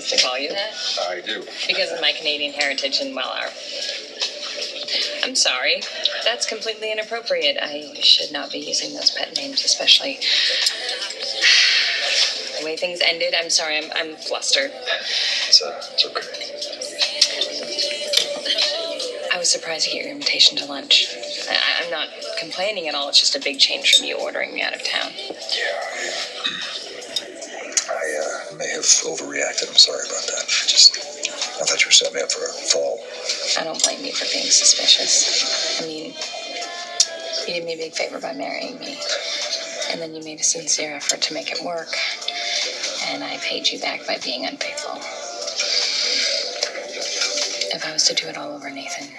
pleased to call you that. I do. Because of my Canadian heritage and, well, I'm sorry. That's completely inappropriate. I should not be using those pet names, especially the way things ended. I'm sorry. I'm flustered. It's okay. I was surprised to get your invitation to lunch. I'm not complaining at all. It's just a big change from you ordering me out of town. Yeah. I may have overreacted. I'm sorry about that. I thought you were setting me up for a fall. I don't blame you for being suspicious. I mean, you did me a big favor by marrying me. And then you made a sincere effort to make it work. And I paid you back by being unfaithful. If I was to do it all over, Nathan,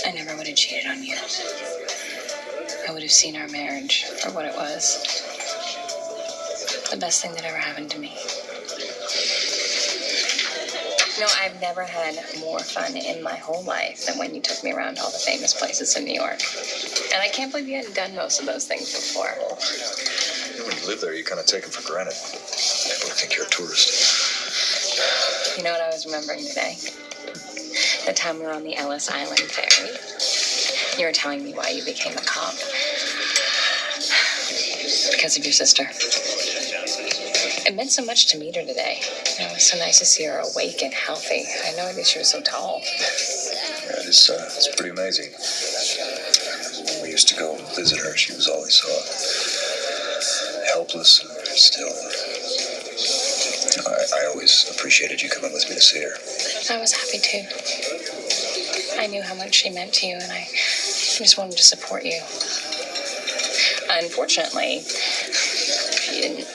I never would have cheated on you. I would have seen our marriage for what it was. The best thing that ever happened to me. No, I've never had more fun in my whole life than when you took me around to all the famous places in New York. And I can't believe you hadn't done most of those things before. When you live there, you kind of take them for granted. People think you're a tourist. You know what I was remembering today? The time we were on the Ellis Island ferry. You were telling me why you became a cop. Because of your sister. It meant so much to meet her today. It was so nice to see her awake and healthy. I had no idea she was so tall. Yeah, it's pretty amazing. When we used to go visit her, she was always so helpless and still. I always appreciated you coming with me to see her. I was happy too. I knew how much she meant to you, and I just wanted to support you. Unfortunately, she didn't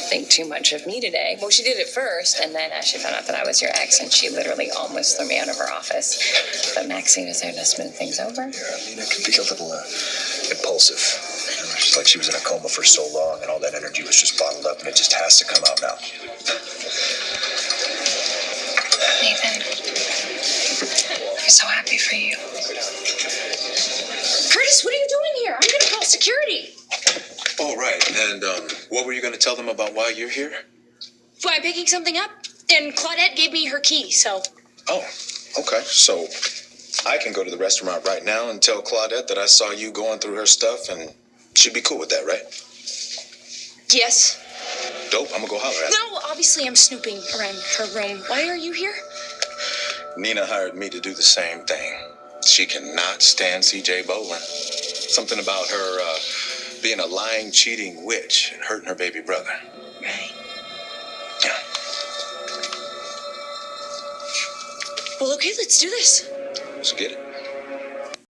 think too much of me today. Well, she did at first, and then she found out that I was your ex, and she literally almost threw me out of her office. But Maxie was there to smooth things over. Yeah, I mean, it could be a little impulsive. It's like she was in a coma for so long, and all that energy was just bottled up, and it just has to come out now. Nathan, I'm so happy for you. Curtis, what are you doing here? I'm going to call security. Oh, right. And what were you going to tell them about why you're here? Why, I'm picking something up, and Claudette gave me her key, so... Oh, okay. So I can go to the restaurant right now and tell Claudette that I saw you going through her stuff, and she'd be cool with that, right? Yes. Dope. I'm going to go holler at her. No, obviously I'm snooping around her room. Why are you here? Nina hired me to do the same thing. She cannot stand C.J. Bolin. Something about her being a lying, cheating witch and hurting her baby brother. Right. Yeah. Well, okay, let's do this. Let's get it.